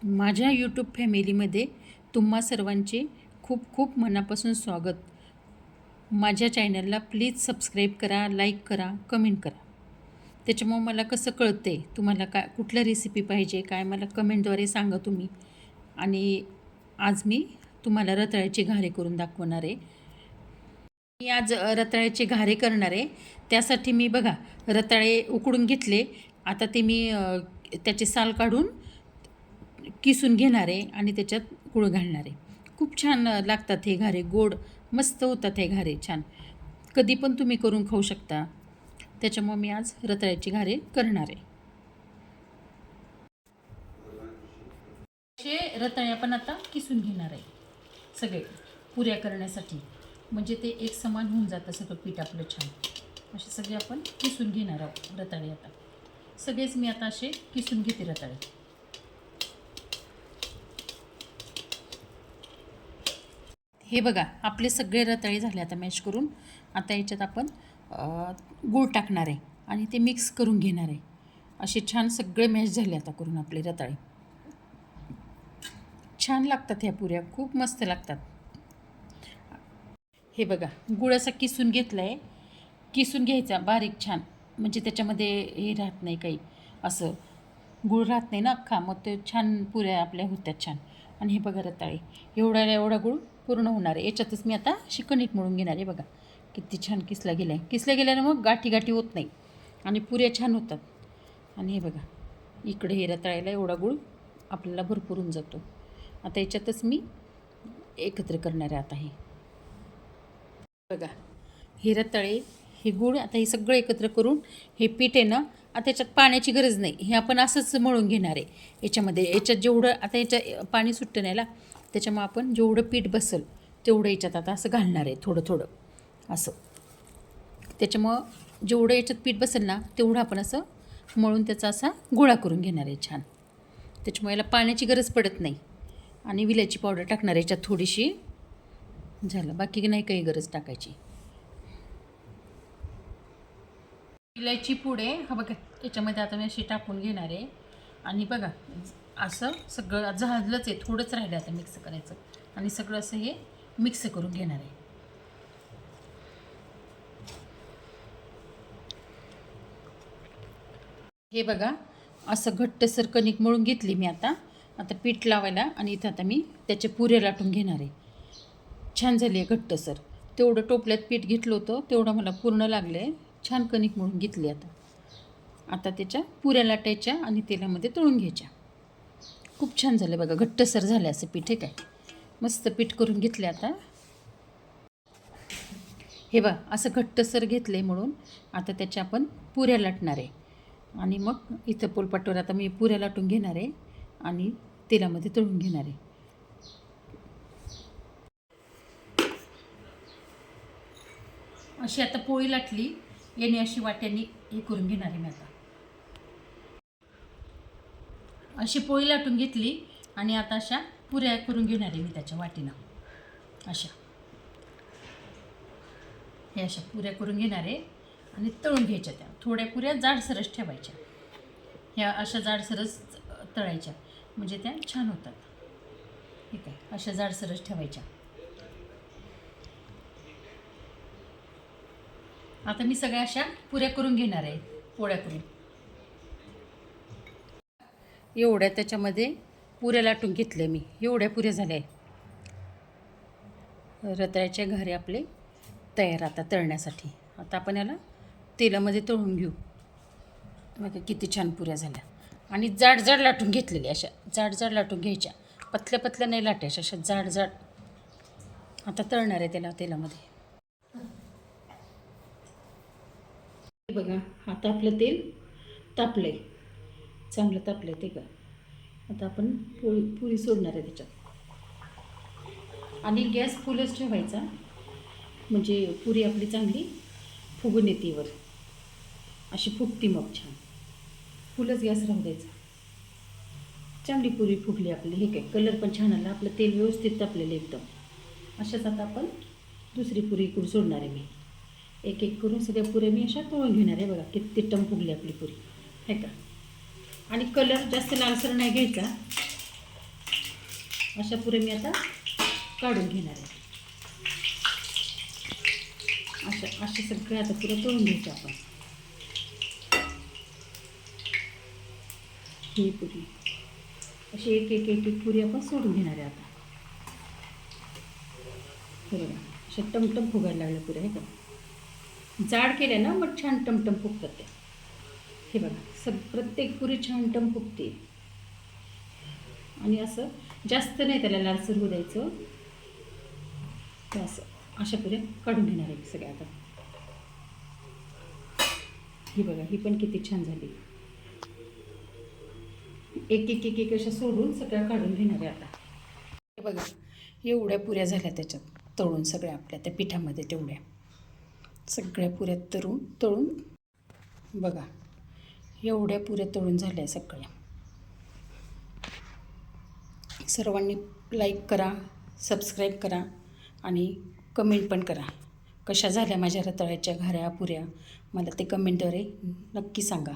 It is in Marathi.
माझ्या यूट्यूब फॅमिलीमध्ये तुम्हा सर्वांचे खूप खूप मनापासून स्वागत. माझ्या चॅनलला प्लीज सबस्क्राईब करा, लाईक करा, कमेंट करा. त्याच्यामुळं मला कसं कळते तुम्हाला काय कुठल्या रेसिपी पाहिजे, काय मला कमेंटद्वारे सांगा तुम्ही. आणि आज मी तुम्हाला रताळ्याचे घारे करून दाखवणार आहे. मी आज रताळ्याचे घारे करणार आहे. त्यासाठी मी बघा रताळे उकडून घेतले. आता ते मी त्याचे साल काढून किसून घेणार आहे आणि त्याच्यात गूळ घालणार आहे. खूप छान लागतात हे घारे, गोड मस्त होतात हे घारे छान. कधी पण तुम्ही करून खाऊ शकता. त्याच्यामुळे मी आज रताळ्याचे घारे करणार आहे. असे रताळे आपण आता किसून घेणार आहे सगळे पुऱ्या करण्यासाठी, म्हणजे ते एक समान होऊन जातं सगळं पीठ आपलं छान. असे सगळे आपण किसून घेणार आहोत रताळे. आता सगळेच मी आता असे किसून घेते रताळे. हे बघा आपले सगळे रताळे झाले आता मॅश करून. आता याच्यात आपण गूळ टाकणार आहे आणि ते मिक्स करून घेणार आहे. असे छान सगळे मॅश झाले आता करून आपले रताळे. छान लागतात ह्या पुऱ्या, खूप मस्त लागतात. हे बघा गूळ असा किसून घेतला आहे. किसून घ्यायचा बारीक छान, म्हणजे त्याच्यामध्ये हे राहत नाही काही, असं गूळ राहत नाही ना अख्खा, मग ते छान पुऱ्या आपल्या होत्यात छान. आणि हे बघा रताळे एवढा गूळ पूर्ण होणार आहे. याच्यातच मी आता कणिक मळून घेणार आहे. बघा किती छान किसला गेला आहे. किसल्या गेल्यानं मग गाठी गाठी होत नाही आणि पुऱ्या छान होतात. आणि हे बघा इकडे हे रताळ्याला एवढा गूळ आपल्याला भरपूर होऊन जातो. आता याच्यातच मी एकत्र करणार आहे आता हे बघा हे रताळे, हे गूळ, आता हे सगळं एकत्र करून हे पीठ आहे ना, आता याच्यात पाण्याची गरज नाही. हे आपण असंच मळून घेणार आहे याच्यामध्ये. याच्यात जेवढं आता याच्या पाणी सुट्टं नाही ना, त्याच्यामुळे आपण जेवढं पीठ बसेल तेवढं याच्यात आता असं घालणार आहे थोडं थोडं असं. त्याच्यामुळं जेवढं याच्यात पीठ बसेल ना तेवढं आपण असं मळून त्याचा असा गोळा करून घेणार आहे छान. त्याच्यामुळे याला पाण्याची गरज पडत नाही. आणि विलायची पावडर टाकणार आहे याच्यात थोडीशी, झालं, बाकी नाही काही गरज टाकायची. इलायची पूड आहे हा बघा, याच्यामध्ये आता मी अशी टाकून घेणार आहे. आणि बघा असं सगळं झालंच आहे, थोडंच राहिलं आता मिक्स करायचं. आणि सगळं असं हे मिक्स करून घेणार आहे. हे बघा असं घट्टसर कणिक मळून घेतली मी आता. आता पीठ लावायला आणि इथं आता मी त्याचे पुऱ्या लाटून घेणार आहे. छान झाली आहे घट्टसर. तेवढं टोपल्यात पीठ घेतलं होतं तेवढं मला पूर्ण लागलं आहे. छान कणिक मळून घेतली आता. आता त्याच्या पुऱ्या लाटायच्या आणि तेलामध्ये तळून घ्यायच्या. खूप छान झालं बघा, घट्टसर झालं असं पीठ. हे काय मस्त पीठ करून घेतले आता. हे बघा असं घट्टसर घेतलं आहे म्हणून आता त्याच्या आपण पुऱ्या लाटणार आहे. आणि मग इथं पोलपाटवर आता मी पुऱ्या लाटून घेणार आहे आणि तेलामध्ये तळून घेणार आहे. अशी आता पोळी लाटली याने, अशी वाट्याने हे करून घेणार आहे मी आता. अशी पोळी लाटून घेतली आणि आता अशा पुऱ्या करून घेणार आहे मी त्याच्या वाटीनं. अशा हे अशा पुऱ्या करून घेणार आहे आणि तळून घ्यायच्या. त्या थोड्या पुऱ्या जाडसरच ठेवायच्या. ह्या अशा जाडसरच तळायच्या म्हणजे त्या छान होतात. ठीक आहे, अशा जाडसरच ठेवायच्या. आता मी सगळ्या अशा पुऱ्या करून घेणार आहे, पोळ्या करून. एवढ्या त्याच्यामध्ये पुऱ्या लाटून घेतल्या मी, एवढ्या पुऱ्या झाल्या. रताळ्याचे घारे आपले तयार आता तळण्यासाठी. आता आपण याला तेलामध्ये तळून घेऊ. बघा किती छान पुऱ्या झाल्या. आणि जाड जाड लाटून घेतलेल्या, अशा जाड जाड लाटून घ्यायच्या, पतल्या पतल्या नाही लाटायच्या, अशा जाड जाड. आता तळणार आहे त्याला तेलामध्ये. बघा आता आपलं तेल तापलं आहे, चांगलं तापलं आहे ते का. आता आपण पुरी सोडणार आहे त्याच्यात. आणि गॅस फुलच ठेवायचा म्हणजे पुरी आपली चांगली फुगून येते वर, अशी फुगती मग छान. फुलच गॅस राहू द्यायचा. चांगली पुरी फुगली आपली. हे काय कलर पण छान आला, आपलं तेल व्यवस्थित तापलेलं एकदम. अशाच आता आपण दुसरी पुरी इकडून सोडणार आहे मी. एक एक करून सगळ्या पुऱ्या मी अशा तळून घेणार आहे. बघा किती टम फुगली आपली पुरी, हे का. आणि कलर जास्त लालसर नाही घ्यायचा, अशा पुऱ्या मी आता काढून घेणार आहे. अशा सगळ्या आता पुऱ्या तळून घ्यायच्या आपण. ही पुरी अशी एक एक एक एक पुरी आपण सोडून घेणार आहे आता. हे बघा अशा टमटम फुगायला लागल्या पुऱ्या. हे का जाड केल्या ना मग छान टमटम फुगतात त्या. हे बघा प्रत्येक पुरी छान टम फुगते. आणि असं जास्त नाही त्याला लालसर होऊ द्यायचं. तर असं अशा पुऱ्या काढून घेणार आहे सगळ्या आता. ही बघा ही पण किती छान झाली. एक एक एक एक अशा सोडून सगळ्या काढून घेणार आहे आता. हे बघा एवढ्या पुऱ्या झाल्या त्याच्यात तळून सगळ्या आपल्या त्या पिठामध्ये तेवढ्या सगळ्या पुऱ्या तळून बघा एवढ्या पुऱ्या तळून झाल्या सगळ्या. सर्वांनी लाईक करा, सबस्क्राईब करा आणि कमेंट पण करा. कशा झाल्या माझ्या रताळ्याच्या घाऱ्या पुऱ्या मला ते कमेंटद्वारे नक्की सांगा.